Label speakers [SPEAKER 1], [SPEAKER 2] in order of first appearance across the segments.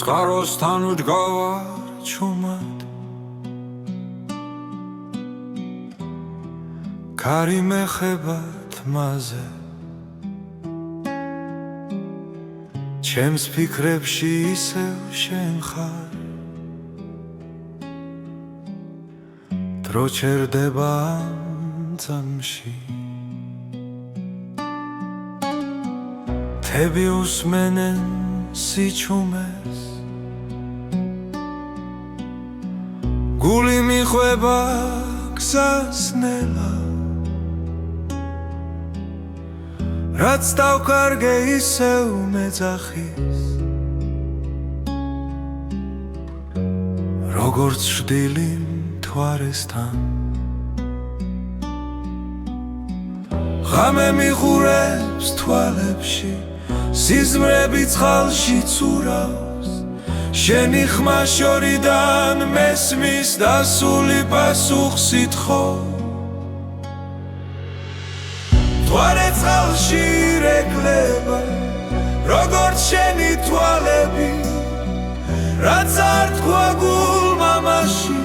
[SPEAKER 1] მწყაროსთან ვდგავარ ჩუმად კარი მეხება თმაზე ჩემს ფიქრებში ისევ შენ ხარ დრო ჩერდება ძამში თები უსმენენ სიჩუმეს გული მიხვება გზას ნელა რაც დავკარგე ისევ მეძახის როგორც შვდილი მთვარესთან ღამე მიხურებს თვალებში სიზმრები წყალში ცურავს შენი ხმა შორიდან მესმის დასული პასუხს ითხოვ მთვარე წყალში რეკლება როგორც შენი თვალები რაც არ თქვა გულმა მაშინ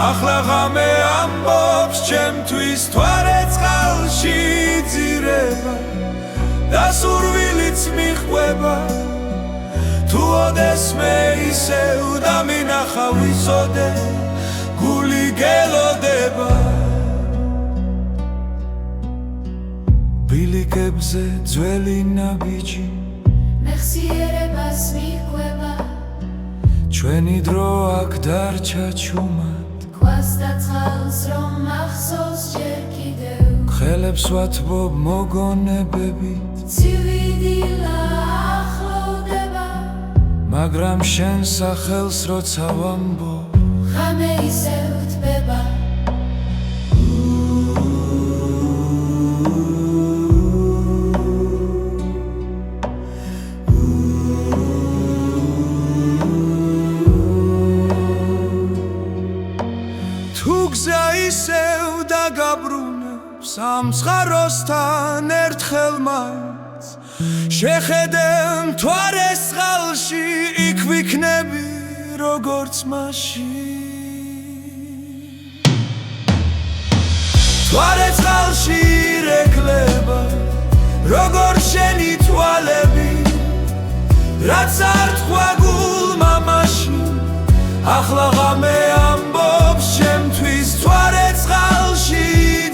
[SPEAKER 1] ახლა ღამე ამბობს ჩემთვის მთვარე წყალში ძირება და სურვილიც მიჰყვება თუ ოდესმე ისევ დამინახა ვიცოდე გული გელოდება ბილიკებზე ძველი ნაბიჯი მეხსიერებას მიჰყვება ჩვენი დრო აქ დარჩა ჩუმად ქვას და წყალს რომ მახსოვს ჯერ კიდევ ხელებს ვათბობ მოგონებებით ცივი დილა ახლოვდება მაგრამ შენ სახელს როცა ვამბობ ღამე ისევ თბება თუ გზა ისევ დაგაბრუნებს ამ წყაროსთან ერთხელ მაინც შეხედე მთვარეს წყალში იქ ვიქნები როგორც მაშინ მთვარე წყალში რეკლება როგორც შენი თვალები რაც არ თქვა გულმა მაშინ ახლა ღამე ამბობს ჩემთვის მთვარე წყალში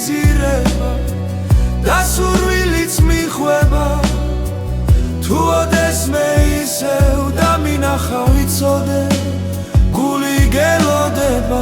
[SPEAKER 1] ძირება და სურვილიც მიჰყვება თუ ოდესმე ისევ დამინახა ვიცოდე გული გელოდება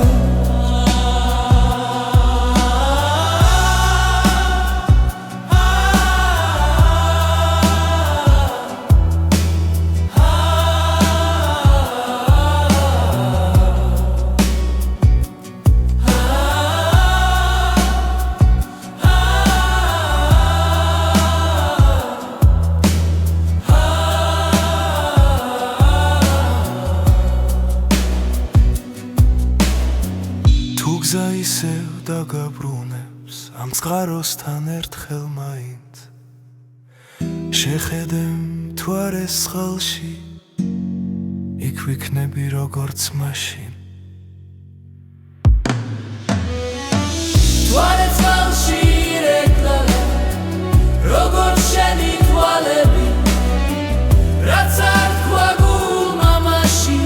[SPEAKER 1] გზა ისევ დაგაბრუნებს ამ წყაროსთან ერთხელ მაინც შეხედე მთვარეს წყალში იქ ვიქნები როგორც მაშინ მთვარე წყალში რეკლება როგორც შენი თვალები რაც არ თქვა გულმა მაშინ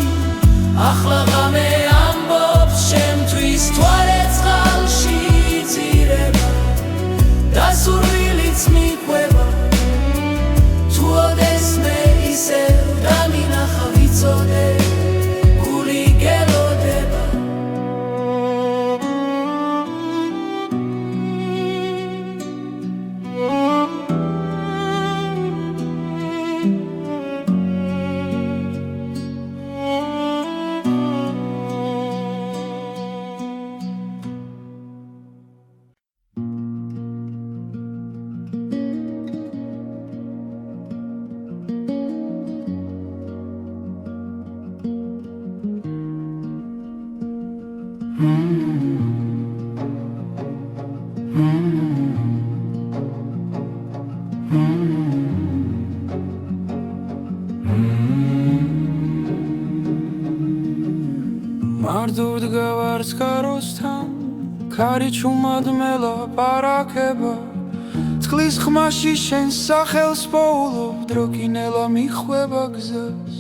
[SPEAKER 1] ახლა ღამე ამბობს ჩემთვის მთვარე წყალში ძირება და სურვილიც მიჰყვება თუ ოდესმე ისევ დამინახა ვიცოდე გული გელოდება
[SPEAKER 2] მარტივ დგავარს კაროსთან ქარი ჩუმად მელაპარაკება წყლის ხმაში შენ სახელს პოულობ დროკინელა მიხვება გზას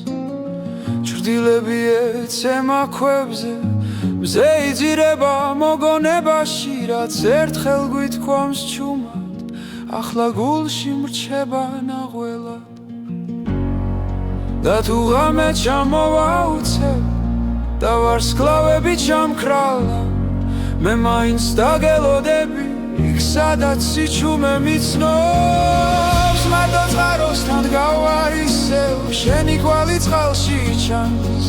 [SPEAKER 2] ჭრდილები ეცემა ქვებზე მზე იძირება მოგონებაში რაც ერთხელ გვითქვამს ჩუმად ახლა გულში მრჩება ნაღველად და თუ ღამე ჩამოვაუცებ და ვარსკვლავები ჩამქრალა მე მაინც დაგელოდები იქ სადაც სიჩუმე მიცნობს მარტო წყაროსთან დგავარ ისევ შენი კვალი წყალში ჩანს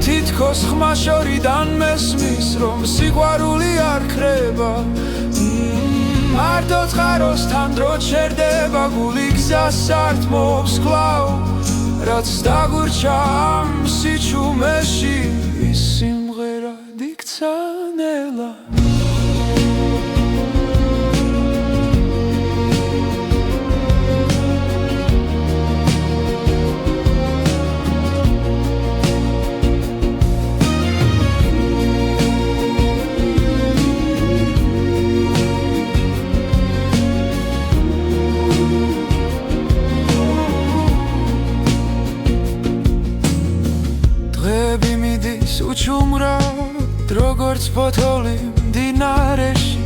[SPEAKER 2] თითქოს ხმა შორიდან მესმის რომ სიყვარული არ ქრება მარტო წყაროსთან დრო ჩერდება გული გზას ართმობს კვლავ რაც დაგურჩა ამ სიჩუმეში ის სიმღერა დიქცა ნელა უჩუმრად როგორც ფოთოლი მდინარეში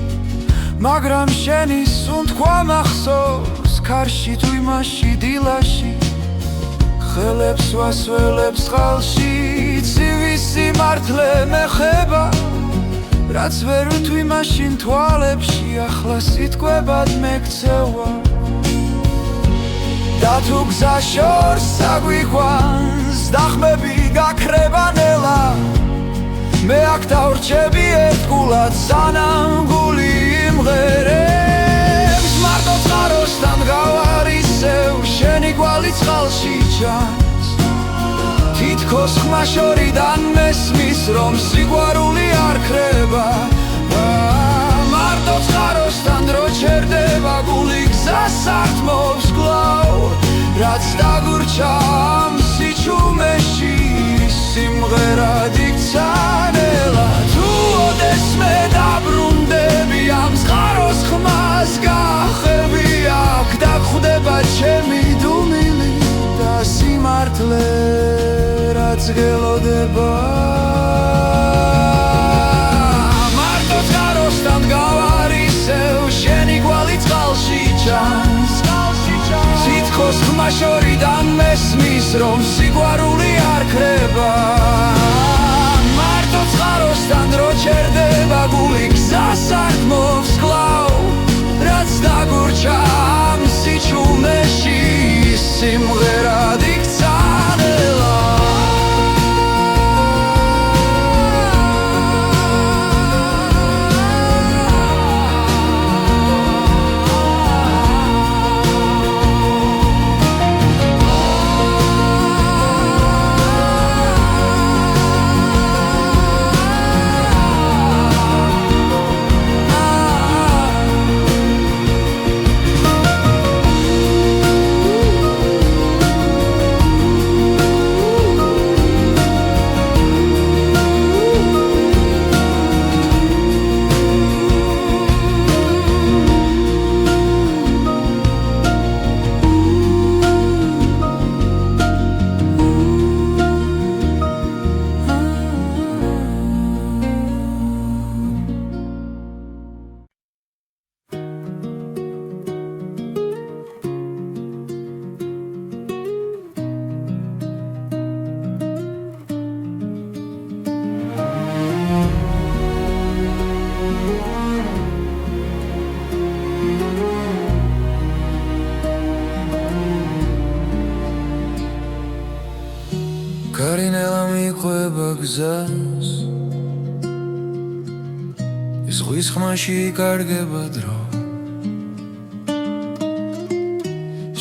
[SPEAKER 2] მაგრამ შენი სუნთქვა მახსოვს ქარში თუ იმაში დილაში ხელებს ვასველებს წყალში ცივი სიმართლე მეხება რაც ვერ ვთვი მაშინ თვალებში ახლა სიტყვებად მეკცევა და თუ გზა შორს აგვიყვანს დახმები გაქრება ნელა მე აქ დავრჩები ერთგულად სანამ გული იმღერებს მარტო წყაროსთან გავარ ისევ შენი კვალი წყალში ჩანს თითქოს ხმა შორიდან მესმის რომ სიყვარული არ ქრება მარტო წყაროსთან დრო ჩერდება გული გზას ართმობს კვლავ რაც დაგურჩა ამ სიჩუმეში სიმღერა დიქცა ნელა თუ ოდესმე დაბრუნდები ამ წყაროს ხმას გახები აქ დაგხვდება ჩემი დუმილი და სიმართლე რაც გელოდება მარტო წყაროსთან გავარ ისევ შენი კვალი წყალში ჩანს თითქოს ხმა შორიდან მესმის რომ სიყვარული არ ქრება მარტო წყაროსთან დრო ჩერდება გული გზას ართმობს კვლავ რაც დაგურჩა ამ სიჩუმეში სიმღერა დიქცა ნელა კარინელა მიყვება გზას ის ზღვის ხმაში იკარგება დრო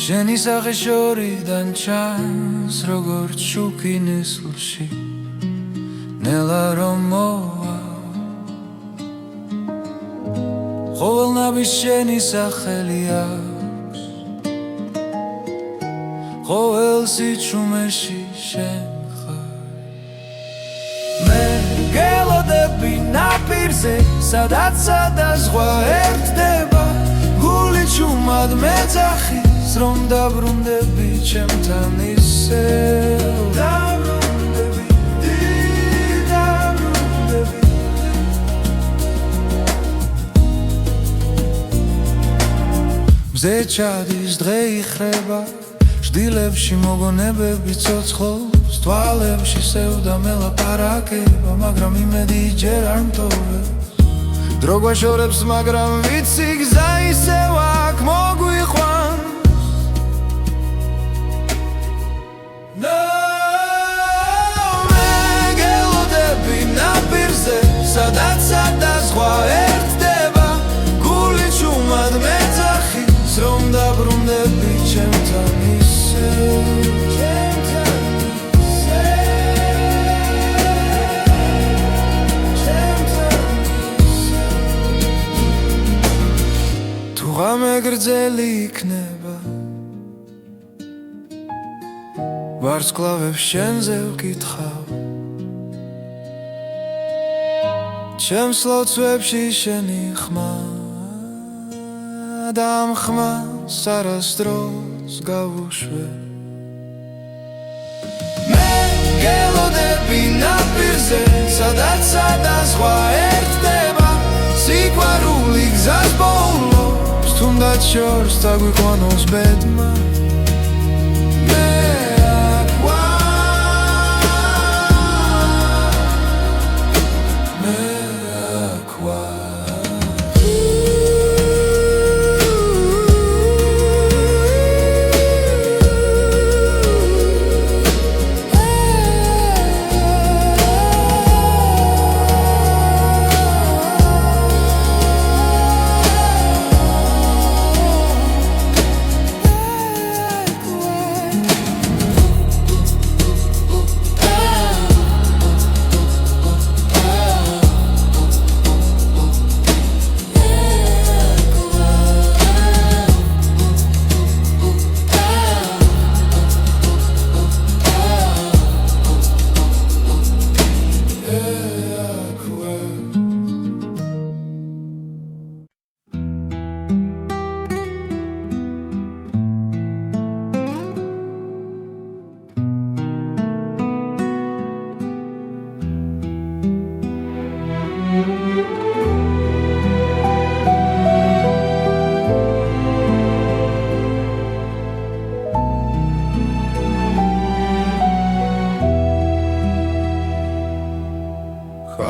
[SPEAKER 2] შენი სახე შორიდან ჩანს როგორც შუქი ნესლში ნელა რომ მოვა ყოველნაბის შენი სახელი აქვს ყოველ სიჩუმეში შენ ხარ მე ნაპირზე სადაც ზღვა ერთდება გული ჩუმად მეძახის რომ დაბრუნდები ჩემთან ისევ დაბრუნდები მზე ჩადის დღე იხრება ჭდილებში მოგონებები ცოცხლობს თვალებში სევდა მელაპარაკება მაგრამ იმედი ჯერ არ მტოვებს დრო გვაშორებს მაგრამ ვიცი გზა ისევ აქ მოგვიყვანს მეგელოდები ნაპირზე სადაც ზღვა ერთდება გული ჩუმად მეძახის რომ დაბრუნდები ჩემთან თუ ღამე გრძელი იქნება ვარსკვლავებს შენზე ვკითხავ ჩემს ლოცვებში შენი ხმა და ამ ხმას არასდროს გავუშვებ მეგელოდები ნაპირზე სადაც ზღვა ერთდება სიყვარული გზას ბოლოს თუნდაც შორს დაგვიყვანოს ბედმა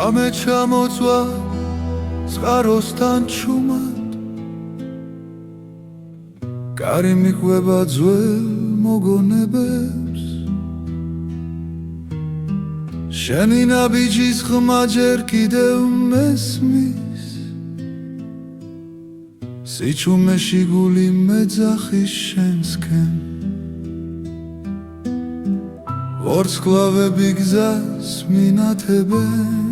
[SPEAKER 2] ხამე ჩამოწვა წყაროსთან ჩუმად კარი მიყვება ძველ მოგონებებს შენი ნაბიჯის ხმა ჯერ კიდევ მესმის სიჩუმეში გული მეძახის შენსკენ ვარსკვლავები გზას მინათებენ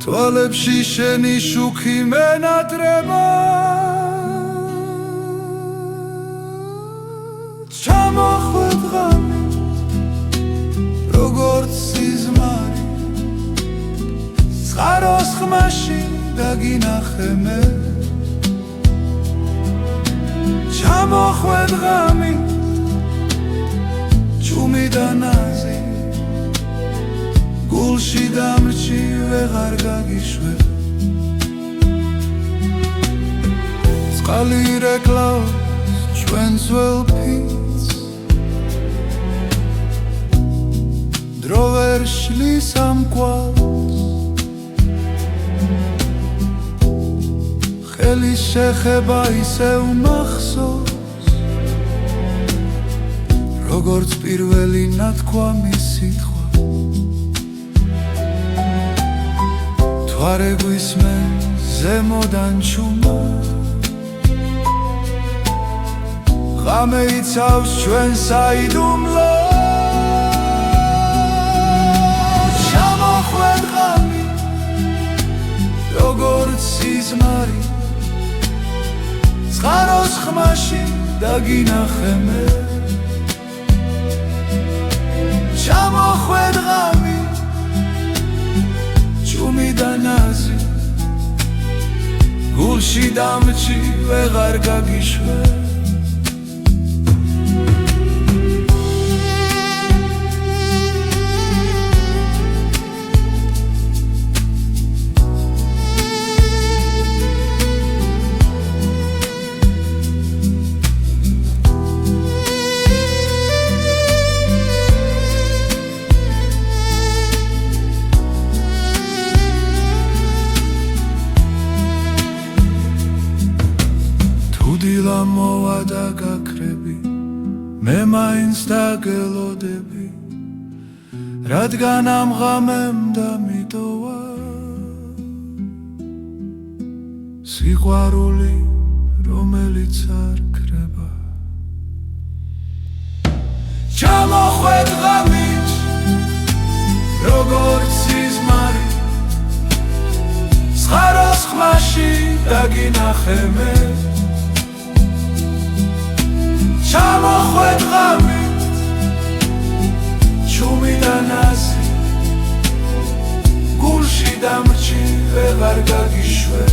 [SPEAKER 2] თვალებში შენი შუქი მენატრება ჩამოხვედ ღამე როგორც სიზმარი წყაროს ხმაში დაგინახე მე ჩამოხვედ ღამე ჩუმი და ნაზი გულში დამრჩი ვეღარ გაგიშვებ წყალი რეკლავს ჩვენს ძველ ფიცს დრო ვერ შლის ამ კვალს ხელის შეხება ისევ მახსოვს როგორც პირველი ნათქვამი სიტყვა თვარე გვისმენ ზემოდან ჩუმა ღამე იცავს ჩვენ საიდუმლოს ჩამოხვედ ღამე როგორც სიზმარი წყაროს ხმაში დაგინახე მე ჩამოხვედ ღამე გულში დამჭი ვეღარ გაგიშვე დილა მოვა და გაქრები მე მაინც დაგელოდები რადგან ამ ღამემ დამიტოვა სიყვარული რომელიც არ ქრება ჩამოხვედ ღამით როგორც სიზმარი სხაროს ხმაში დაგინახე მე ჩამოხვედ ღამით ჩუმი და ნაზი გულში დამჭი ვეღარ გაგიშვე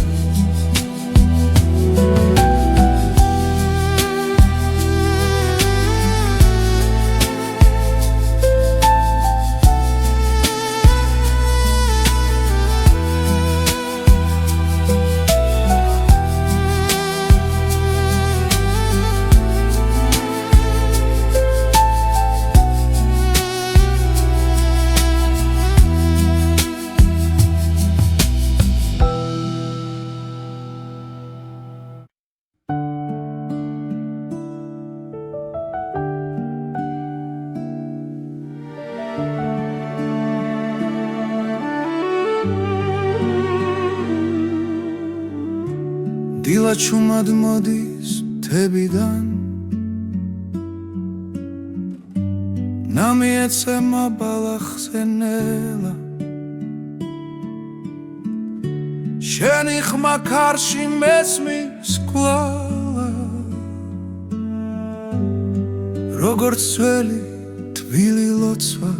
[SPEAKER 2] დილა ჩუმად მოდის მთებიდან ნამიეცემა ბალახზე ნელა შენი ხმა ქარში მესმის კვლავა როგორც ძველი თბილი ლოცვა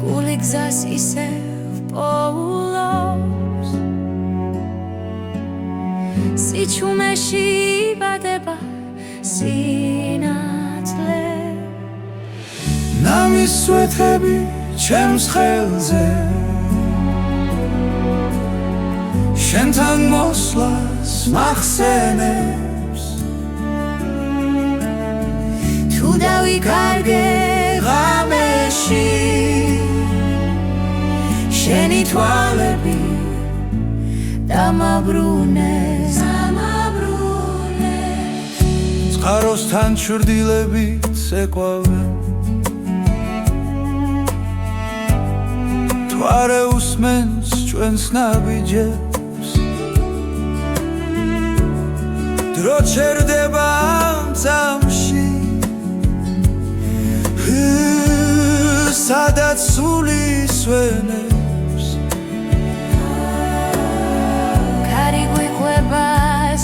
[SPEAKER 3] გული გზას ისევ პოულობს სიჩუმეში იბადება სინათლე
[SPEAKER 2] ნამის სვეთები ჩემს ხელზე შენთან მოსვლას მახსენებს
[SPEAKER 3] თუ დავიკარგე ღამეში შენი თვალები დამაბრუნეს
[SPEAKER 2] წყაროსთან ჩრდილებით ეკვავენ თუ არ უსმენს ჩვენს ნაბიჯებს დრო ჩერდება ამ წამში სადაც სული სვენებს
[SPEAKER 3] ქარი გვიყვება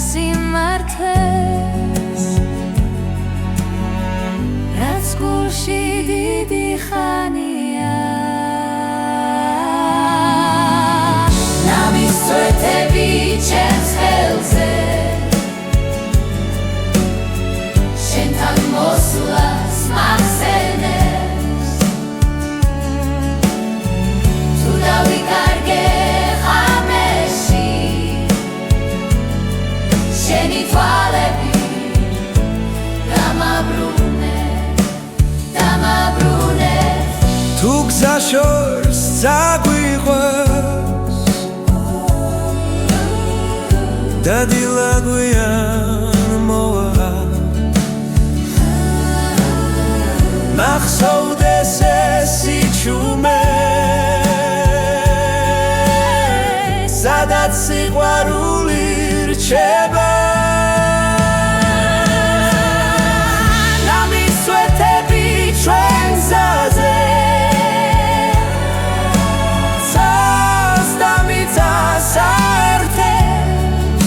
[SPEAKER 3] სიმართლეს რაც გულში დიდი ხანია ნამის სვეთები ჩემს ხელზე შენთან მოსვლას მახსენებს თუ დავიკარგე ღამეში შენი თვალები დამაბრუნეს
[SPEAKER 2] თუ გზა შორს წაგვიყვეს და დილა გვიან მოვა მახსოვდეს ეს სიჩუმე სადაც სიყვარული რჩება ნამის სვეთები ჩვენ გზაზე ცას და მიწას აერთებს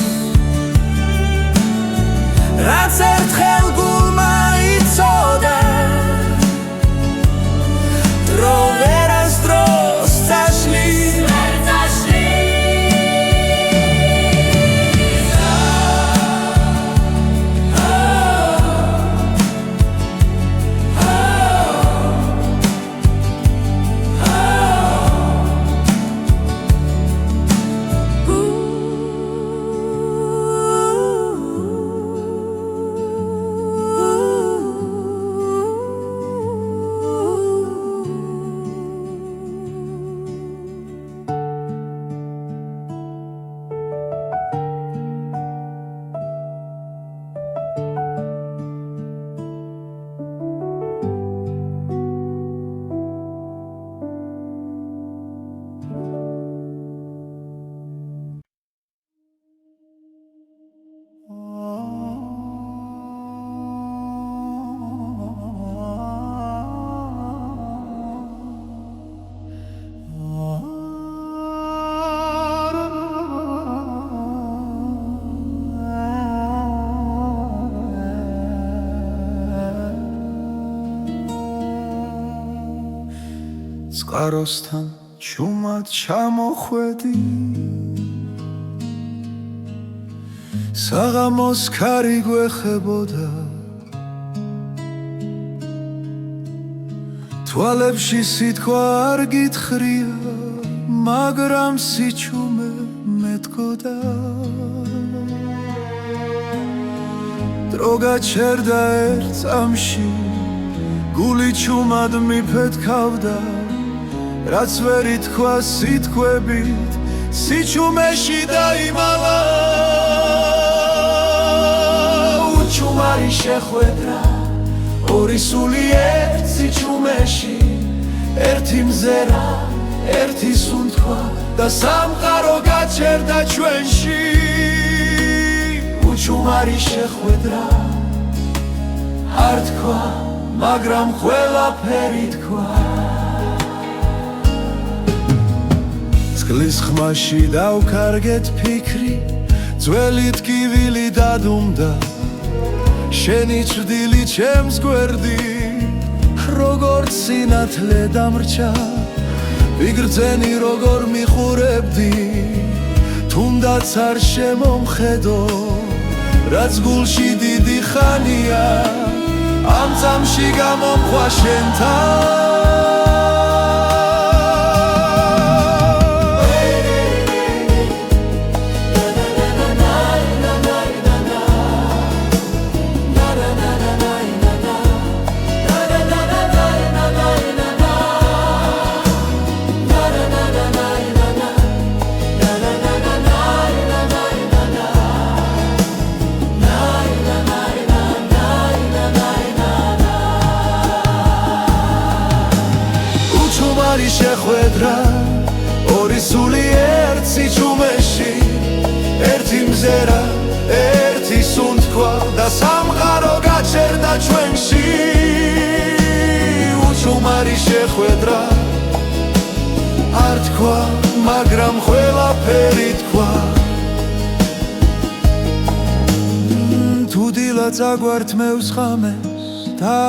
[SPEAKER 2] რაც ერთხელ გულმა იცოდა წყაროსთან ჩუმად ჩამოხვედი საღამოს ქარი გვეხებოდა თვალებში სიტყვა არ გითხრია მაგრამ სიჩუმე მეტყოდა დრო გაჩერდა ერთ წამში გული ჩუმად მიფეთქავდა რაც ვერ ითქვა სიტყვებით სიჩუმეში დაიმალა უჩუმარი შეხვედრა ორი სული ერთ სიჩუმეში ერთი მზერა ერთი სუნთქვა და სამყარო გაჩერდა ჩვენში უჩუმარი შეხვედრა არ თქვა მაგრამ ყველაფერი თქვა წყლის ხმაში დავკარგეთ ფიქრი ძველი ტკივილი დადუმდა შენი ჭრდილი ჩემს გვერდი როგორც სინათლე დამრჩა ვიგრძენი როგორ მიხურებდი თუნდაც არ შემომხედო რაც გულში დიდი ხანია ამ წამში გამომხვა შენთან შეხვედრა ორი სული ერთ სიჩუმეში ერთი მზერა ერთი სუნთქვა და სამყარო გაჩერდა ჩვენში უჩუმარი შეხვედრა არ თქვა მაგრამ ყველაფერი თქვა თუ დილა წაგვართმევს ხამებს და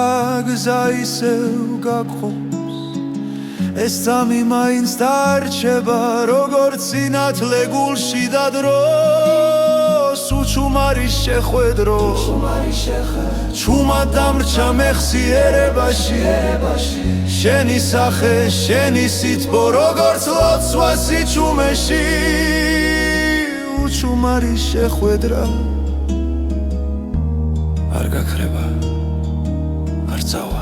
[SPEAKER 2] გზა ისევ გაგხობს ეს წამი მაინც დარჩება როგორც სინათლე გულში და დროს უჩუმარი შეხვედრო ჩუმად დამრჩა მეხსიერებაში შენი სახე შენი სიტყვა როგორც ლოცვა სიჩუმეში უჩუმარი შეხვედრა არ გაქრება არ წავა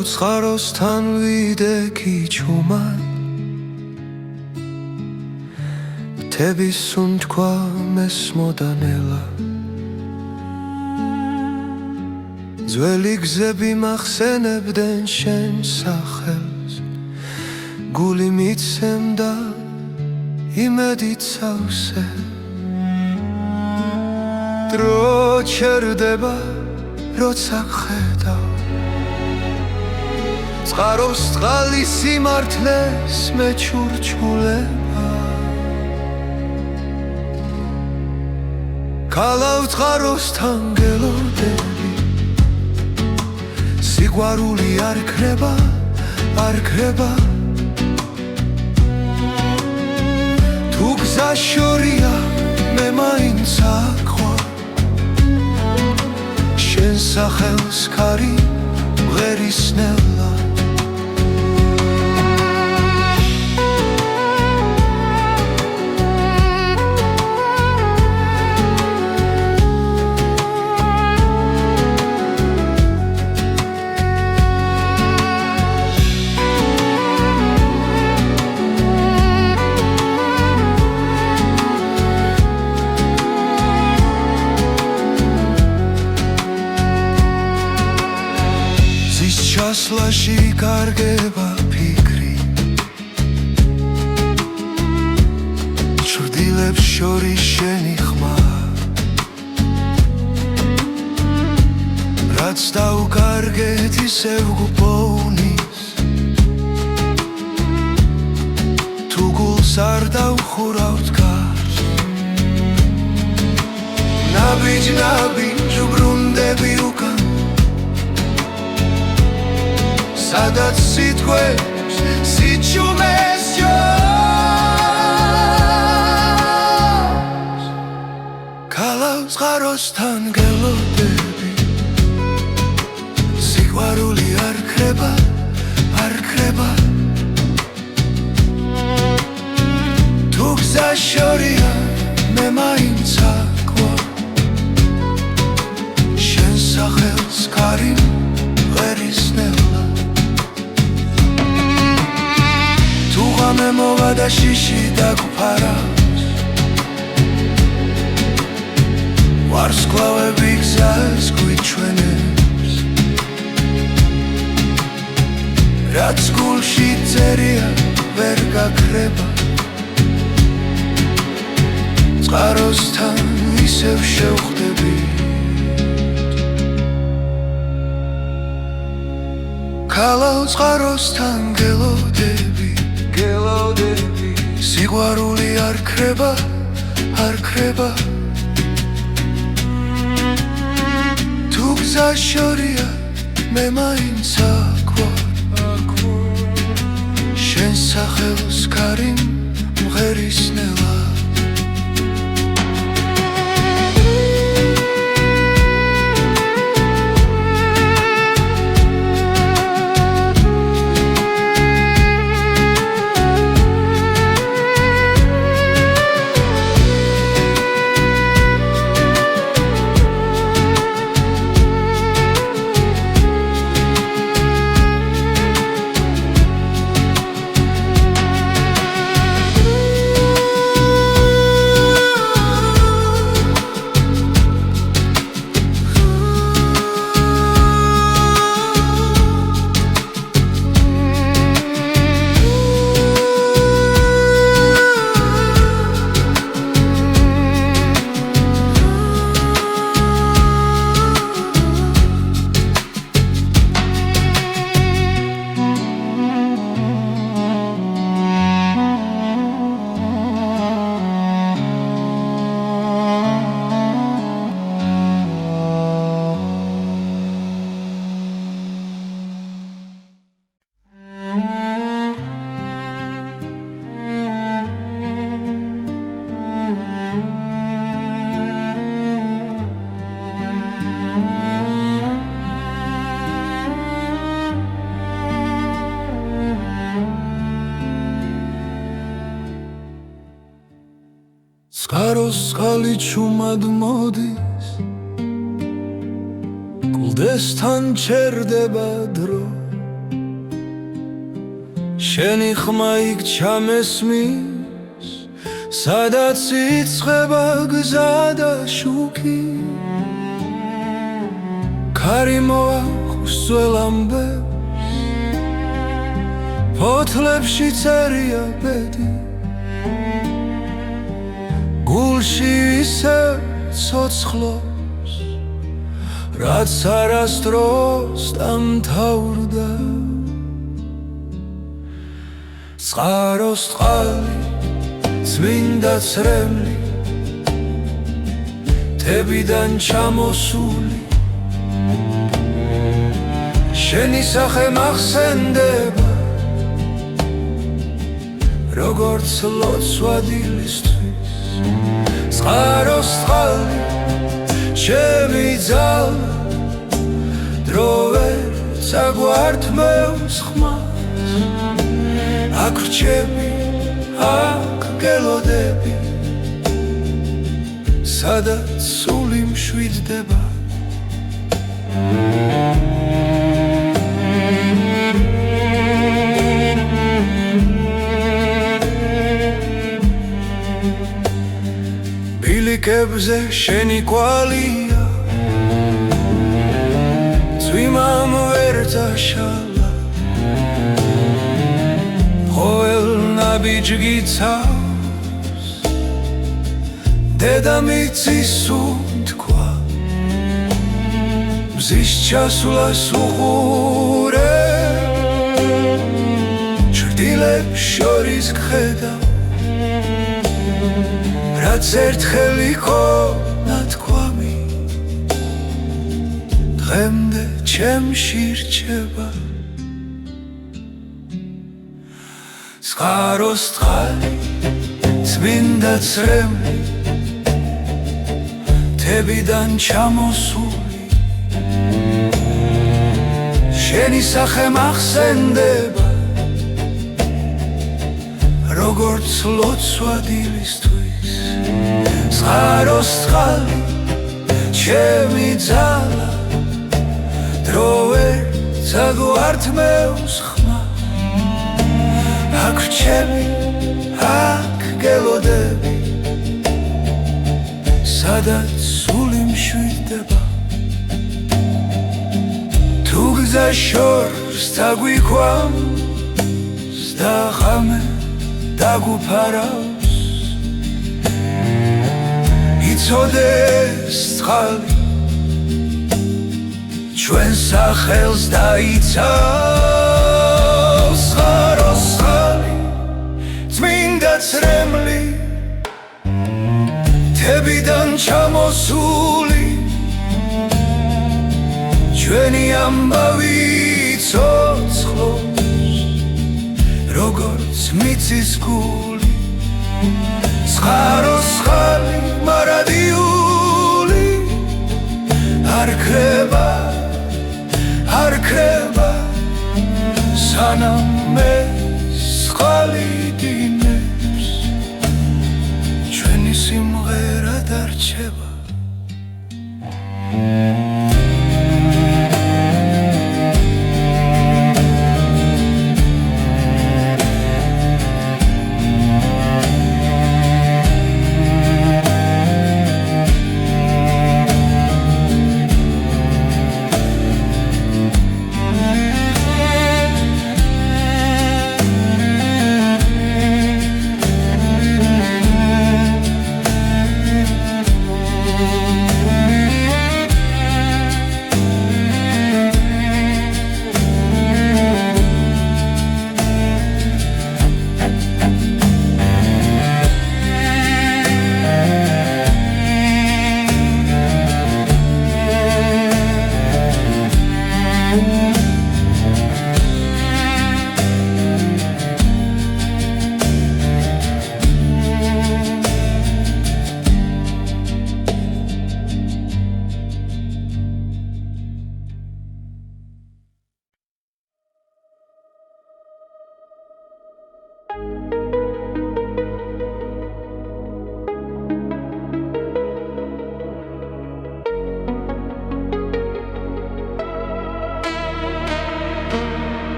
[SPEAKER 2] გაუცხაროსთან ვიდექი ჩუმად მთების სუნთქვა მესმოდა ნელა ძველი გზები მახსენებდნენ შენ სახელს გული მიცემდა იმედით სავსე დრო ჩერდება როცა ხედავ წყაროს წყალი სიმართლეს მეჩურჩულება ქალავ წყაროსთან გელოდები სიყვარული არ ქრება არ ქრება თუ გზა შორია მე მაინც აქვარ შენ სახელს ქარი მღერისნელა ჩასვლაში კარგება ფიქრი ჩრდილებს შორის შენი ხმა რაც დაუკარგეთ ისევ გუპოვნის თუ გულს არ დავხურავთ გარს ნაბიჯ ბრუნდები უკან სადაც სიტყვებს სიჩუმეს ჯობს ქალავ წყაროსთან გელოდები სიყვარული არ ქრება არ ქრება თუ გზა შორია მე მაინც აქვარ შენ სახელს ქარი მღერისნელა მე მოვა და შიში დაგფარავს ვარსკვლავები გზას გვიჩვენებს რაც გულში წერია ვერ გაქრება წყაროსთან ისევ შევხვდები ქალავ წყაროსთან გელოდები სიყვარული არ ქრება არ ქრება თუ გზა შორია მე მაინც აქვარ შენ სახელს ქარი მღერისნელა წყაროს წყალი ჩუმად მოდის კლდესთან ჩერდება დრო შენი ხმა იქ ჩამესმის სადაც იწყება გზა და შუქი ქარი მოაქვს ძველ ამბებს ფოთლებში წერია ბედი გულში ისევ ცოცხლობს რაც არასდროს დამთავრდა წყაროს წყალი წმინდა ცრემლი თებიდან ჩამოსული შენი სახე მახსენდება როგორც ლოცვა დილისთვის წყაროს წყალი ჩემი ძალა დრო ვერ წაგვართმევს ხმას აქ რჩები აქ გელოდები სადაც სული მშვიდდება ბილიკებზე შენი კვალია წვიმამ ვერ წაშალა ყოველ ნაბიჯი გიცავს დედამიწის უთქვა მზის ჩასვლას უყურე ჩრდილებს შორის გხედავ რაც ერთხელ იქონა თქვამი დღემდე ჩემში რჩება წყაროს წყალი წმინდა ცრემლი თებიდან ჩამოსული შენი სახე მახსენდება როგორც ლოცვა დილისთვის წყაროს წყალი ჩემი ძალა დრო ვერ წაგვართმევს ხმას აქ რჩები აქ გელოდები სადაც სული მშვიდდება თუ გზა შორს დაგვიქვამს და ღამე დაგუფარავს იცოდეს წყალი ჩვენ სახელს დაიცავს წყაროს წყალი წმინდა ცრემლი თებიდან ჩამოსული ჩვენი ამბავი ცოცხლობს როგორც მიწის გული წყაროს წყალი მარადიული არ ქრება სანამ მე წყალი დინებს ჩვენი სიმღერა დარჩება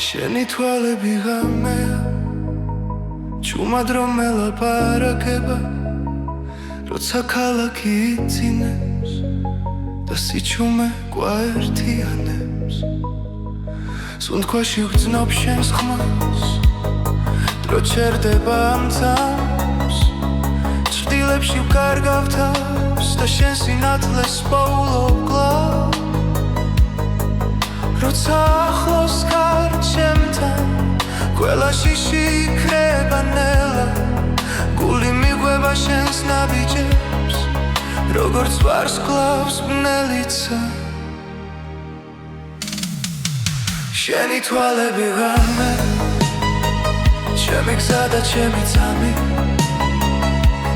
[SPEAKER 2] შენი თვალები ღამეა ჩუმად რომ ელაპარაკება, როცა ქალაქი იწინებს და სიჩუმე გვაერთიანებს. სუნთქვაში ვგრძნობ შენს ხმას, დრო ჩერდება ამ წამს, ჭრდილებში ვკარგავ თავს და შენ სინათლეს პოულობ კლავ. როცა ახლოს ხარ ჩემთან, ყველა შიში იქრება ნელა, გული მიგვება შენს ნაბიჯებს, როგორც ვარსკვლავს ბნელიცა. შენი თვალები ღამე, ჩემი გზა და ჩემი წამი,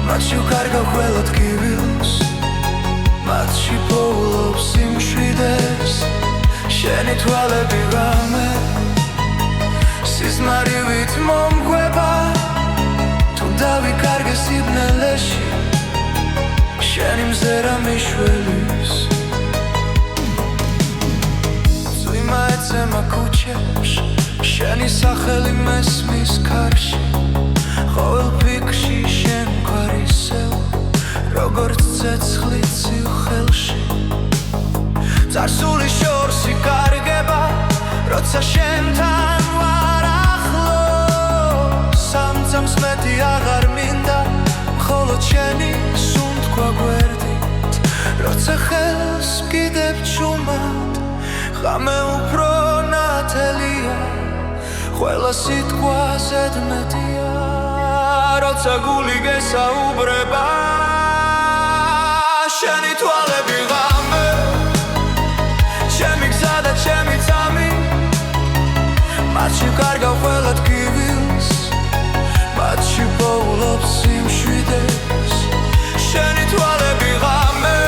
[SPEAKER 2] მათში ვკარგავ ყველა ტკივილს, მათში პოულობ სიმშვიდეს. შენი თვალები ღამე, სიზმარივით მომგვება, თუ დავიკარგე სიბნელეში, შენი მზერა მიშველის. წვიმა ეცემა ქუჩებში, შენი სახელი მესმის ქარში, ყოველ ფიქრში შენ გვარისევ, როგორც ცეცხლი ცივ ხელში. წარსული შორს იკარგება, როცა შენთან ვარ ახლოს. სამწამს მეტი აღარ მინდა, მხოლოდ შენი სუნთქვა გვერდით, როცა ხელს ვკიდებ ჩუმად, ღამე უფრო ნათელია, ყველა სიტყვა ზედმეტია, როცა გული გესაუბრება. შენი თვალები ღამე, ჩემი გზა და ჩემი წამი, მათში ვკარგავ ყველა ტკივილს, მათში პოულობ სიმშვიდეს. შენი თვალები ღამე,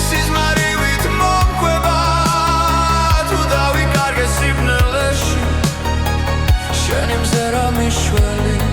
[SPEAKER 2] სიზმარივით მომკვება, თუ დავიკარგე სიბნელეში, შენი მზერა მიშველის.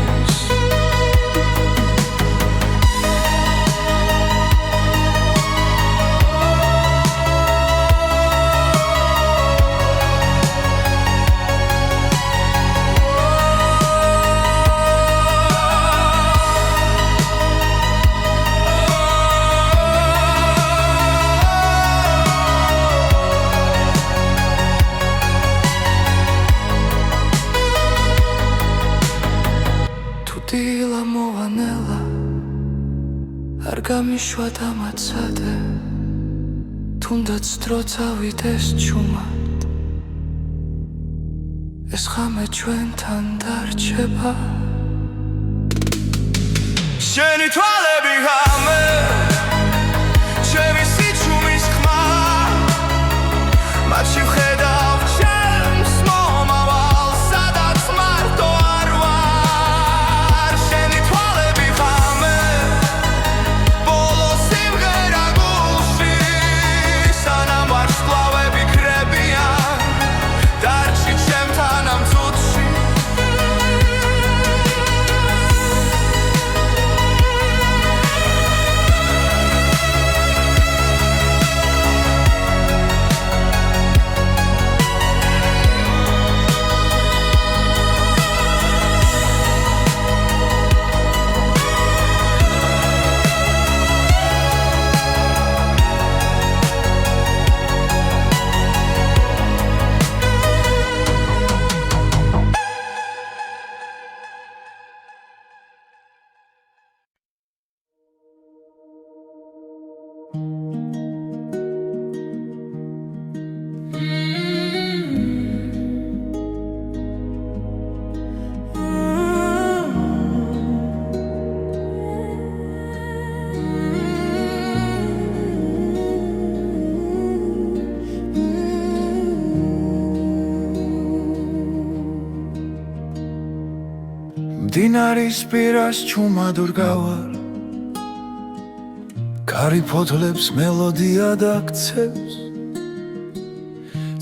[SPEAKER 2] დილა მოვანელა, არ გამიშვა დამაცადე, თუნდაც დრო წავიდეს ჩუმად, ეს ღამე ჩვენთან დარჩება. შენი თვალები ღამე, ჩემი სიჩუმის ხმა, მათში ვხედავ ჩემს მომავალს, სადაც მარტო არ ვარ. შენი თვალები ღამე, ბოლო სიმღერა გულში, სანამ ვარსკვლავები ქრებიან, დარჩი ჩემთან ამ წუთში. მდინარის პირას ჩუმადურ გავარ, კარი ფოთლებს მელოდია დაქცევს,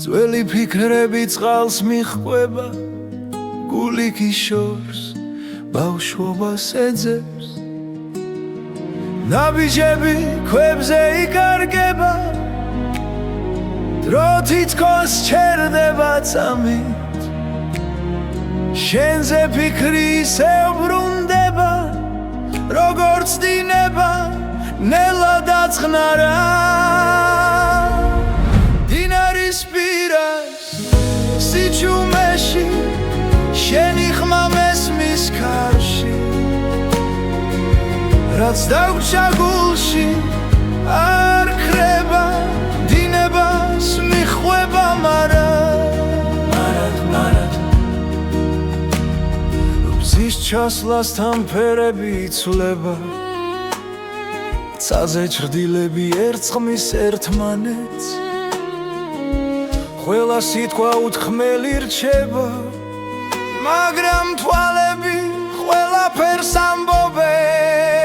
[SPEAKER 2] ძველი ფიქრები წყალს მიჰყვება, გული გიშორს, ბავშვობას ეძებს. ნაბიჯები ქვებზე იკარგება, დრო თითქოს ჩერდება წამით, შენზე ფიქრი ისევ ბრუნდება როგორც დინება ნელა დაწყნარა დინარის პირას სიჩუმეში შენი ხმა მესმის ქარში რაც დაგვჭა გულში არ ქრება დინებას მიხვება მარად ბზის ჩასვლასთან ფერები იცვლება ცაზე ჩრდილები ერწყმის ერთმანეთს ყველა სიტყვა უთქმელი რჩება მაგრამ თვალები ყველაფერს ამბობენ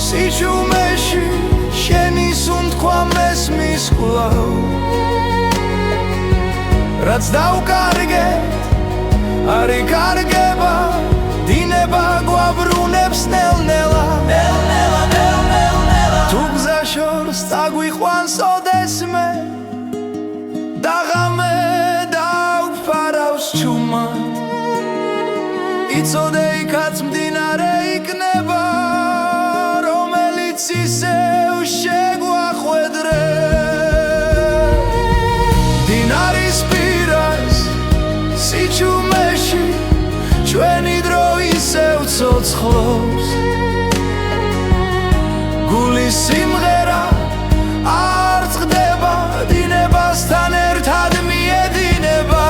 [SPEAKER 2] სიჩუმეში შენი სუნთქვა მესმის კვლავ რაც დავკარგეთ არ იკარგება დინება გვაბრუნებს ნელ-ნელა თუ გზა შორს წაგვიყვანს ოდესმე და ღამე დავფარავს ჩუმად იცოდე იქაც მდინარე იქნება ისევ შეგვახვედრე დინარის პირას სიჩუმეში ჩვენი დრო ისევ ცოცხლობს გულის სიმღერა არ წყდება დინებასთან ერთად მიედინება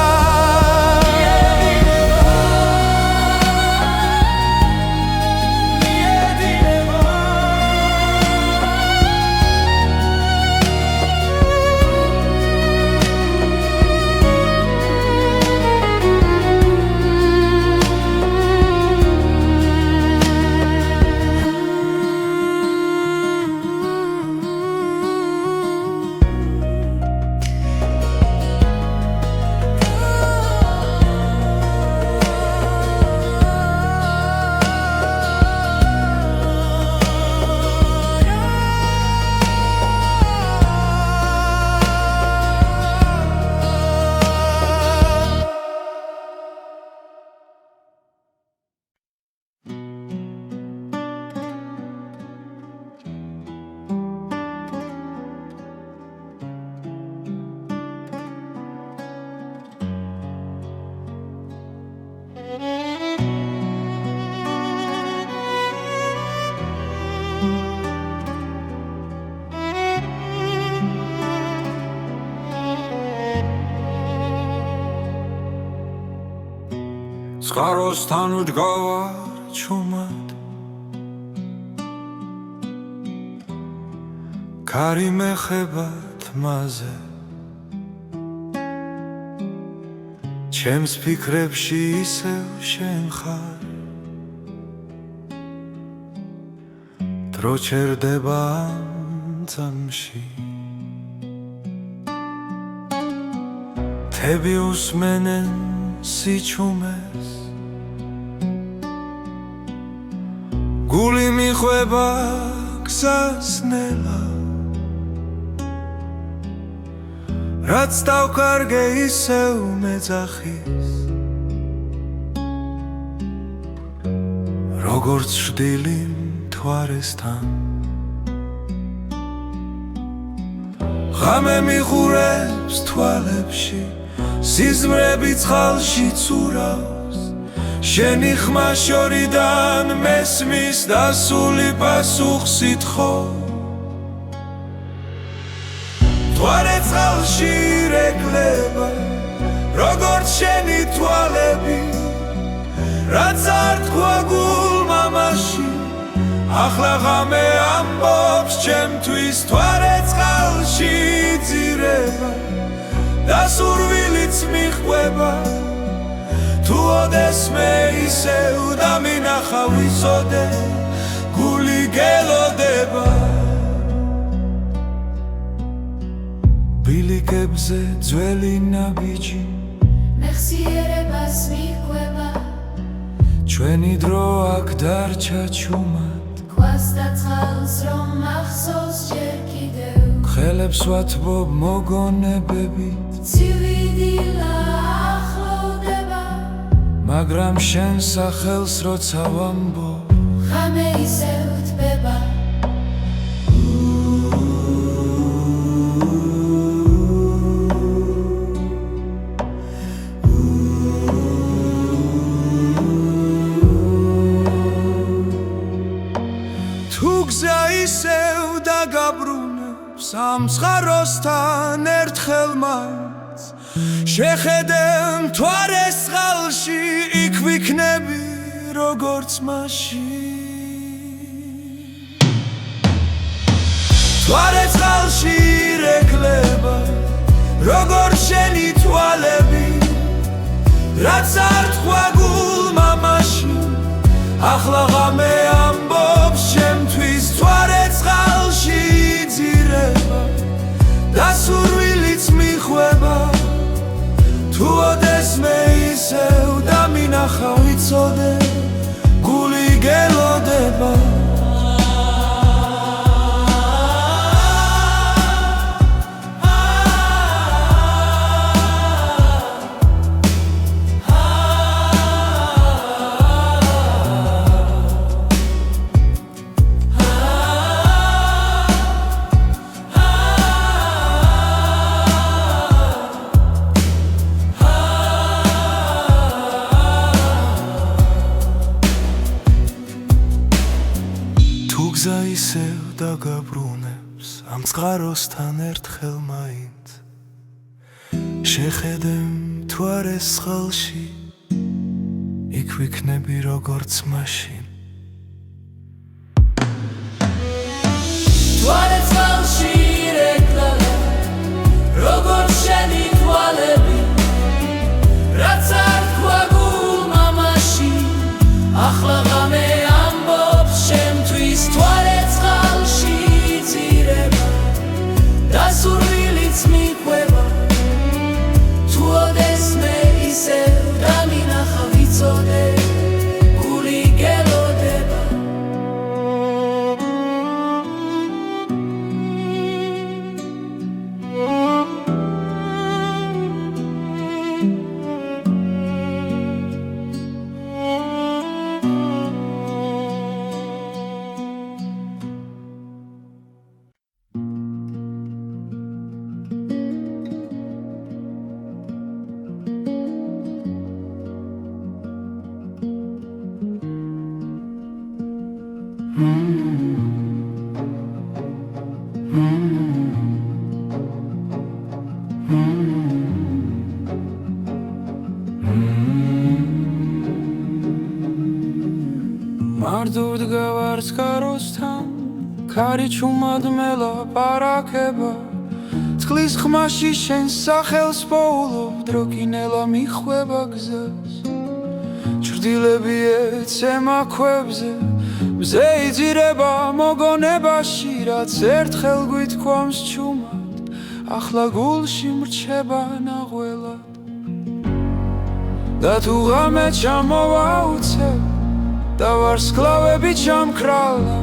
[SPEAKER 2] წყაროსთან ვდგავარ ჩუმად ქარი მეხება თმაზე ჩემს ფიქრებში ისევ შენ ხარ დრო ჩერდება წამში თები უსმენენ სიჩუმეს გული მიხვება გზას ნელა რაც დავკარგე ისევ მეძახის როგორც შვდილი მთვარესთან ღამე მიხურებს თვალებში სიზმრები წყალში ცურავს შენი ხმა შორიდან მესმის დასული პასუხს ითხოვ მთვარე წყალში ირეკლება როგორც შენი თვალები რაც არ თქვა გულმა მაშინ ახლა ღამე ამბობს ჩემთვის მთვარე წყალში იძირება და სურვილიც მიხვება თუ ოდესმე ისევ დამინახა ვიცოდე გული გელოდება ბილიკებზე ძველი ნაბიჯი
[SPEAKER 3] მეხსიერებას მიყვება
[SPEAKER 2] ჩვენი დრო აქ დარჩა ჩუმად
[SPEAKER 3] ქვას და წყალს რომ ახსოვს ჯერ კიდევ
[SPEAKER 2] ხელებს ვათბობ მოგონებებით
[SPEAKER 3] ცივი დილა ახლოვდება
[SPEAKER 2] მაგრამ შენ სახელს როცა ვამბობ
[SPEAKER 3] ღამე ისევ თბება
[SPEAKER 2] თუ გზა ისევ დაგაბრუნებს ამ ცხაროსთან ერთხელ მაინც შეხედე მთვარეს წყალში იქ ვიქნები როგორც მაშინ მთვარე წყალში ირეკლება როგორც შენი თვალები რაც არ თქვა გულმა მაშინ ახლა ღამე ამბობს შემთვის მთვარე წყალში იძირება და სურვილიც მიხვება თუ ოდესმე ისევ დამინახა ვიცოდე გული გელოდება გზა ისევ დაგაბრუნებს ამ წყაროსთან ერთხელ მაინც შეხედე მთვარეს წყალში იქ ვიქნები როგორც მაშინ
[SPEAKER 1] მთვარე წყალში ირეკლება როგორც შენი თვალები რაც არ თქვა გულმა მაშინ ახლა ღამე ამბობს შემთვის მთვარე წყალში იძირება და სურვილიც მიყვება თუ ოდესმე ისევ დამინახა ვიცოდე გული გელოდება
[SPEAKER 2] მარტოდ გავარს კაროსთან ქარი ჩუმად მელაპარაკება წყლის ხმაში შენ სახელს პოულობ დროკინელა მიხვება გზას ჩრდილები ეცემა ქვებზე მზე იძირება მოგონებაში რაც ერთხელ გვითქვამს ჩუმად ახლა გულში მრჩება ნაღველად და თუ ღამე ჩამოვაუცებ და ვარსკვლავები ჩამქრალა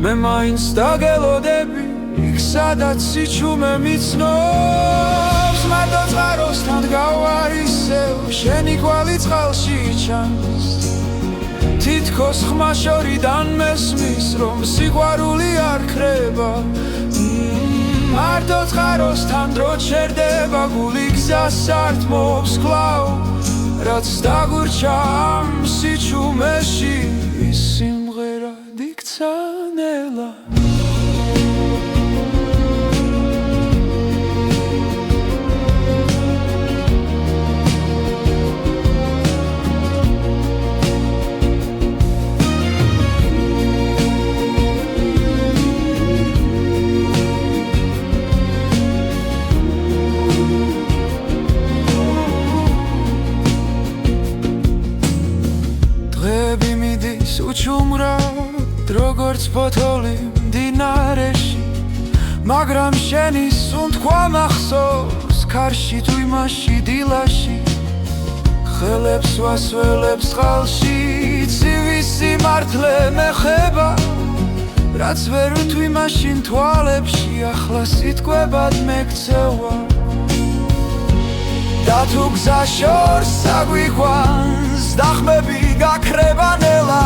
[SPEAKER 2] მე მაინც დაგელოდები იქ სადაც სიჩუმე მიცნობს მარტო წყაროსთან დგავარ ისევ შენი კვალი წყალში ჩანს თითქოს ხმა შორიდან მესმის რომ სიყვარული არ ქრება მარტო წყაროსთან დრო ჩერდება გული გზას ართმობს კვლავ რაც დაგურჩა ამ სიჩუმეში ის სიმღერა დიქცა ნელა უჩუმრად როგორც ფოთოლი მდინარეში მაგრამ შენი სუნთქვა მახსოვს ქარში თუ იმაში დილაში ხელებს ვასველებს წყალში ცივი სიმართლე მეხება რაც ვერ ვთვი მაშინ თვალებში ახლა სიტყვებად მეკცევა და თუ გზა შორს აგვიყვანს დახმები გაქრება ნელა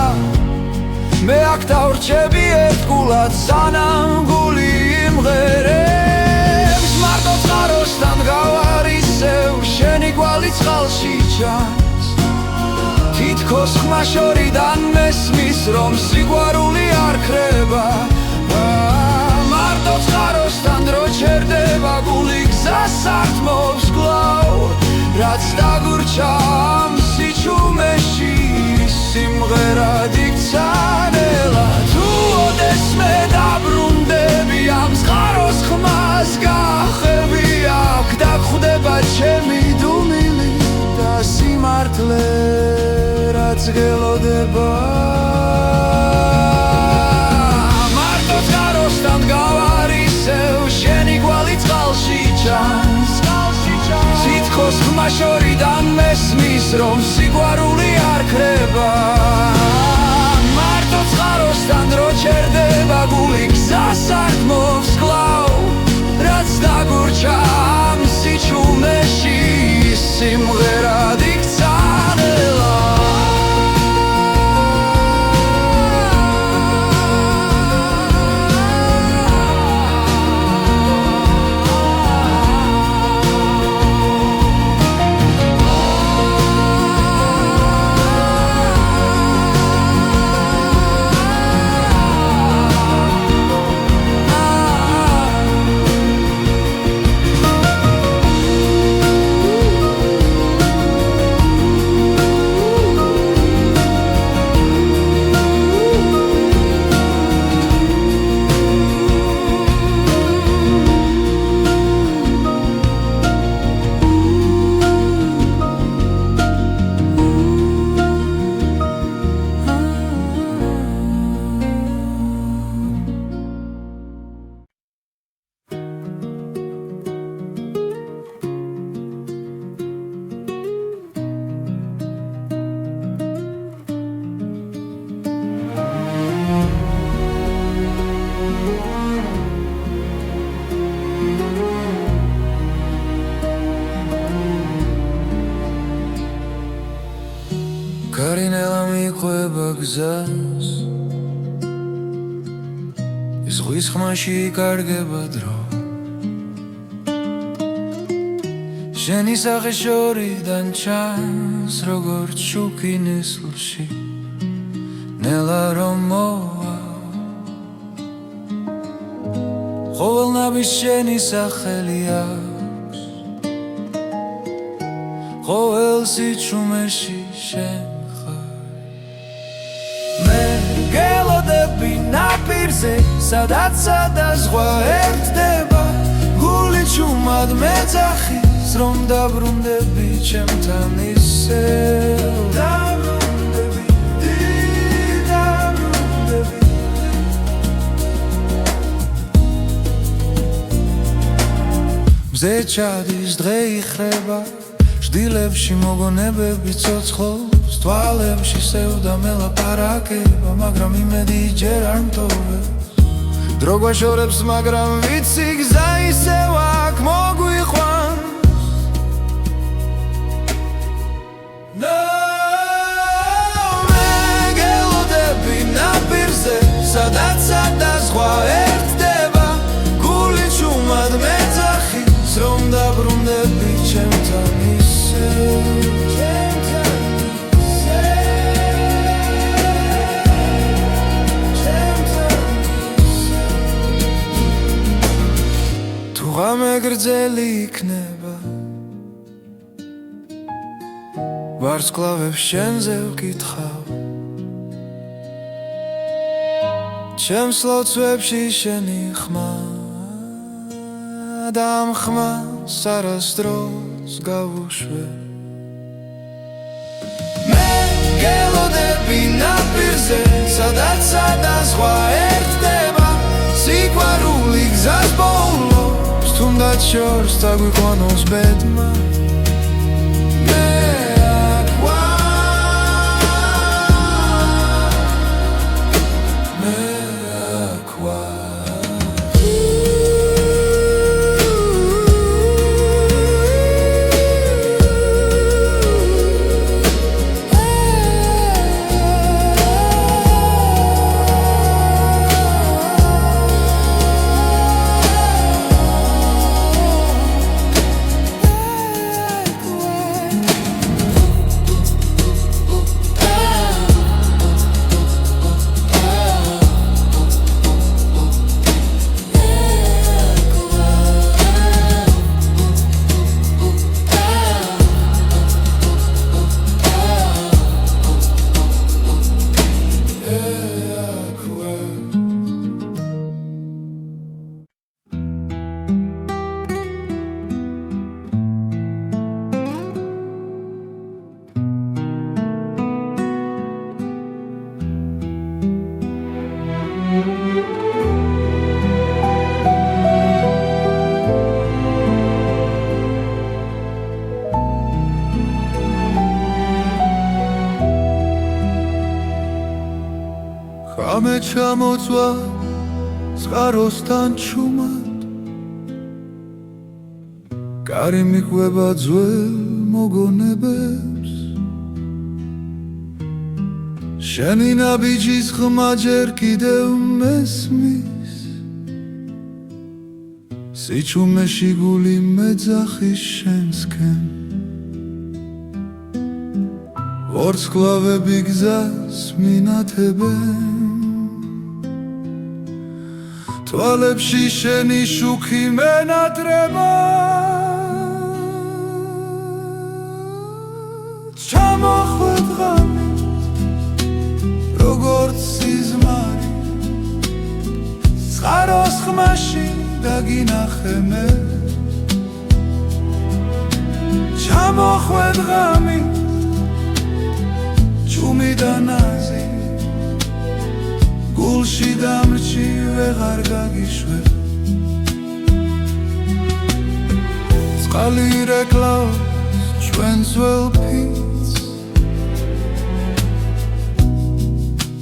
[SPEAKER 2] მე აქ დავრჩები ერთგულად სანამ გული იმღერებს მარტო წყაროსთან გავარისევ შენი კვალი წყალში ჩანს თითქოს ხმა შორიდან მესმის რომ სიყვარული არ ქრება მარტო წყაროსთან დრო ჩერდება გული გზას არ თმობს კვლავ რაც დაგურჩა ამ სიჩუმეში სიმღერად იქცა ნელა თუ ოდესმე დაბრუნდები ამ წყაროს ხმას გახები აქ დაგხვდება ჩემი დუმილი და სიმართლე რაც გელოდება მარტო წყაროსთან გავარისევ შენი კვალი წყალში ჩანს თითქოს ხმა შორიდან მესმის რომ სიყვარული არ ქრება მარტო წყაროსთან დრო ჩერდება გული გზას არ თმობს კვლავ რაც დაგურჩა ამ სიჩუმეში სიმღერად იქცა ნელა კარინელა მიყვება გზას ის ზღვის ხმაში იკარგება დრო შენი სახე შორიდან ჩანს როგორც შუქი ნესლში ნელა რომ მოვა ყოველნაბის შენი სახელი აქვს ყოველ სიჩუმეში შენ გელოდები ნაპირზე სადაც ზღვა ერთდება გული ჩუმად მეძახის რომ დაბრუნდები ჩემთან ისევ დაბრუნდები მზე ჩადის დღე იხრება ჟდილებში მოგონებები ცოცხლობს თვალებში სევდა მელაპარაკება მაგრამ იმედი ჯერ არ მტოვებს დრო გვაშორებს მაგრამ ვიცი გზა ისევ აქ მოგვიყვანს მე გელოდები ნაპირზე სადაც ზღვა ერთდება გული ჩუმად მეძახის რომ დაბრუნდები ჩემთან ისევ მეგრძელი იქნება ვარსკვლავებს შენზე ვკითხავ ჩემს ლოცვებში შენი ხმა და ამ ხმას არასდროს გავუშვებ მე გელოდები ნაპირზე სადაც ზღვა ერთდება სიყვარული გზას ბოლოს თუნდაც შორს დაგვიყვანოს ბედმა ხამე ჩამოწვა წყაროსთან ჩუმად კარი მიყვება ძველ მოგონებებს შენი ნაბიჯის ხმა ჯერ კიდევ მესმის სიჩუმეში გული მეძახის შენსკენ ვარსკვლავები გზას მინათებენ თვალებში შენი შუქი მენატრება ჩამოხვედ ღამე როგორც სიზმარი წყაროს ხმაში დაგინახე მე ჩამოხვედ ღამე ჩუმი და ნაზი გულში დამრჩი ვეღარ გაგიშვებ წყალი რეკლავს ჩვენ ძველ ფიცს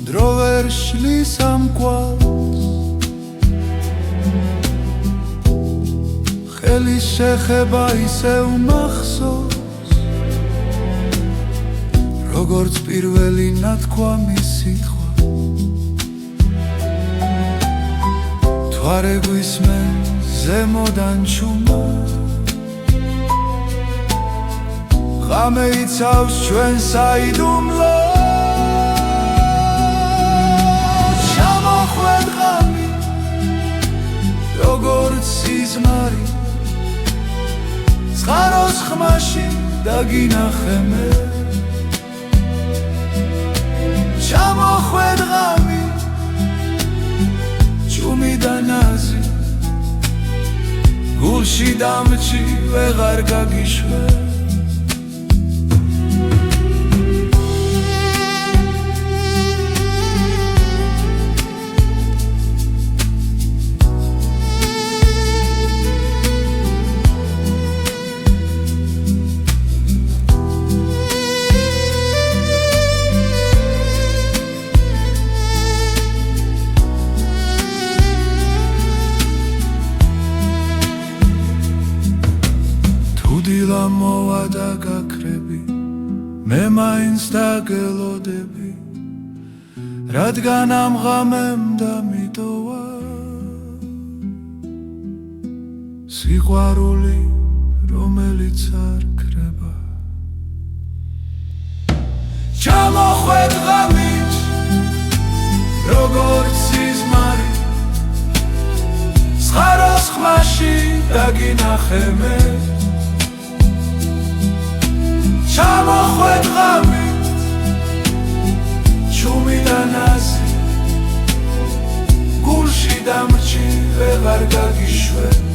[SPEAKER 2] დრო ვერ შლის ამ კვალს ხელის შეხება ისევ მახსოვს როგორც პირველი ნათქვამი სიტყვა თვარე გვისმენ ზემოდან ჩუმა ღამე იცავს ჩვენ საიდუმლოს ჩამოხვედ ღამე როგორც სიზმარი წყაროს ხმაში დაგინახე მე ჩამოხვედ ღამე ჩუმი და ნაზი გულში დამრჩი ვეღარ გაგიშვებ დილა მოვა და გაქრები მე მაინც დაგელოდები რადგან ამ ღამემ დამიტოვა სიყვარული რომელიც არ ქრება ჩამოხვედ ღამით როგორც სიზმარი წყაროს ხმაში დაგინახე მე ჩამოხვედ ღამე ჩუმი და ნაზი გულში დამრჩი ვეღარ გაგიშვებ